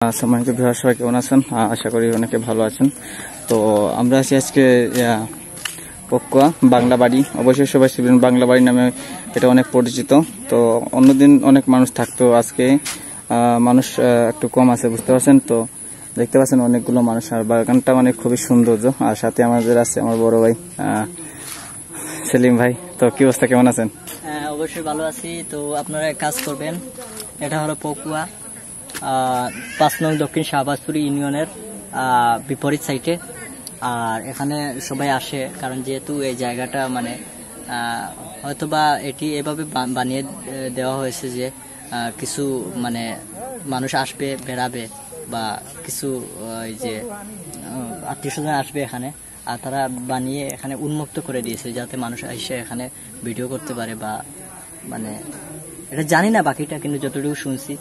সম্মানিত ভিউয়ার সবাই কেমন আছেন? আশা করি অনেকে ভালো আছেন। তো আমরা আছি আজকে পকুয়া বাংলা বাড়ি। অবশ্যই সবাই শিবেন বাংলা বাড়ি নামে এটা অনেক পরিচিত। তো অন্যদিন অনেক মানুষ থাকতো, আজকে মানুষ একটু কম আছে, বুঝতে পারছেন। তো দেখতে পাচ্ছেন অনেকগুলো মানুষ, আর বাগানটা মানে খুবই সৌন্দর্য। আর সাথে আমাদের আছে আমার বড় ভাই সেলিম ভাই। তো কি অবস্থা, কেমন আছেন? অবশ্যই ভালো আছি। তো আপনারা এক কাজ করবেন, এটা হলো পকুয়া 5 নং দক্ষিণ শাহবাজপুরি ইউনিয়নের বিপরীত সাইটে। আর এখানে সবাই আসে, কারণ যেহেতু এই জায়গাটা মানে হয়তোবা এটি এভাবে বানিয়ে দেওয়া হয়েছে যে কিছু মানে মানুষ আসবে, বেড়াবে, বা কিছু এই যে আত্মীয় স্বজন আসবে এখানে, আর তারা বানিয়ে এখানে উন্মুক্ত করে দিয়েছে যাতে মানুষ এসে এখানে ভিডিও করতে পারে। বা মানে এটা জানি না বাকিটা, কিন্তু যতটুকু শুনছি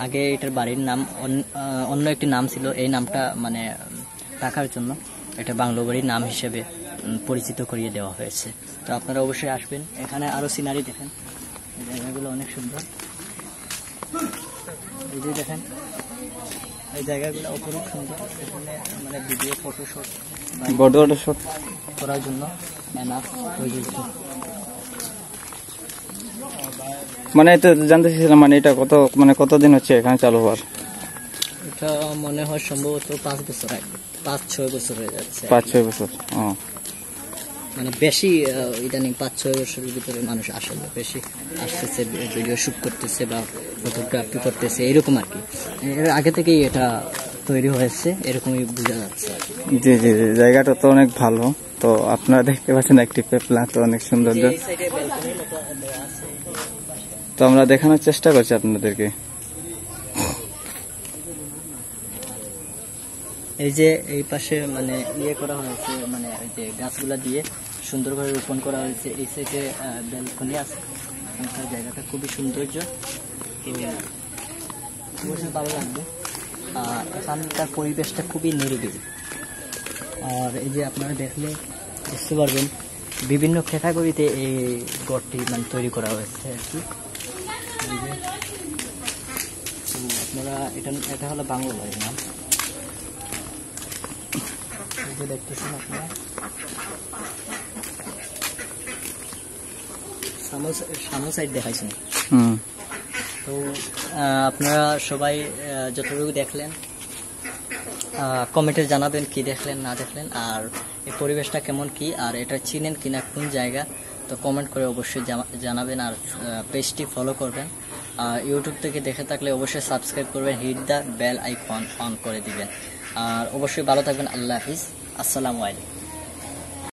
আগে এটার বাড়ির নাম অন্য একটি নাম ছিল। এই নামটা মানে রাখার জন্য এটা বাংলো বাড়ির নাম হিসেবে পরিচিত করিয়ে দেওয়া হয়েছে। তো আপনারা অবশ্যই আসবেন। এখানে আরো সিনারি দেখেন, এই জায়গাগুলো অনেক সুন্দর। এই যে দেখেন, এই জায়গাগুলো অপরূপ সুন্দর। এখানে মানে ভিডিও ফটোশুট করার জন্য এনাফ প্রযোজ্য। মানে এটা জানতে চাইছিলাম, মানে এটা কতদিন হচ্ছে এখানে চালু হওয়ার? এটা মনে হয় সম্ভবত 5 বছর আগে, 5-6 বছর হয়ে যাচ্ছে। 5-6 বছর। মানে বেশি ইদানিং 5-6 বছরের ভিতরে মানুষ আসলে বেশি আসতেছে, ভিডিও শুট করতেছে বা ফটোগ্রাফি করতেছে, এরকম আর কি। এর আগে থেকেই এটা তৈরি হয়েছে, এরকমই বোঝা যাচ্ছে। জি জি জি, জায়গাটা তো অনেক ভালো। তো আপনারা দেখতে পাচ্ছেন একটি পেপলা, তো অনেক সুন্দর। তো আমরা দেখানোর চেষ্টা করছি আপনাদেরকে। এই যে এই পাশে মানে করা হয়েছে, মানে ওই যে গাছগুলা দিয়ে সুন্দরভাবে রোপণ করা হয়েছে। এই সাইডে ব্যালকনি আছে, জায়গাটা খুবই সৌন্দর্য, খুবই ভালো লাগবে। আর এখানকার পরিবেশটা খুবই নিরিবিলি। আর এই যে আপনারা দেখলে বুঝতে পারবেন বিভিন্ন ক্যাটাগরিতে এই গড়টি মানে তৈরি করা হয়েছে আর কি। আপনারা এটা হলো বাংলা বাড়ির নাম। দেখতেছেন আপনারা সামনে সাইড দেখাইছেন। তো আপনারা সবাই যতটুকু দেখলেন কমেন্টে জানাবেন কি দেখলেন না দেখলেন, আর এই পরিবেশটা কেমন, কি আর এটা চিনেন কিনা, কোন জায়গা। তো কমেন্ট করে অবশ্যই জানাবেন। আর পেজটি ফলো করবেন। ইউটিউব থেকে দেখে থাকলে অবশ্যই সাবস্ক্রাইব করবেন, hit the bell icon on করে দিবেন। আর অবশ্যই ভালো থাকবেন। আল্লাহ হাফিজ, আসসালামু আলাইকুম।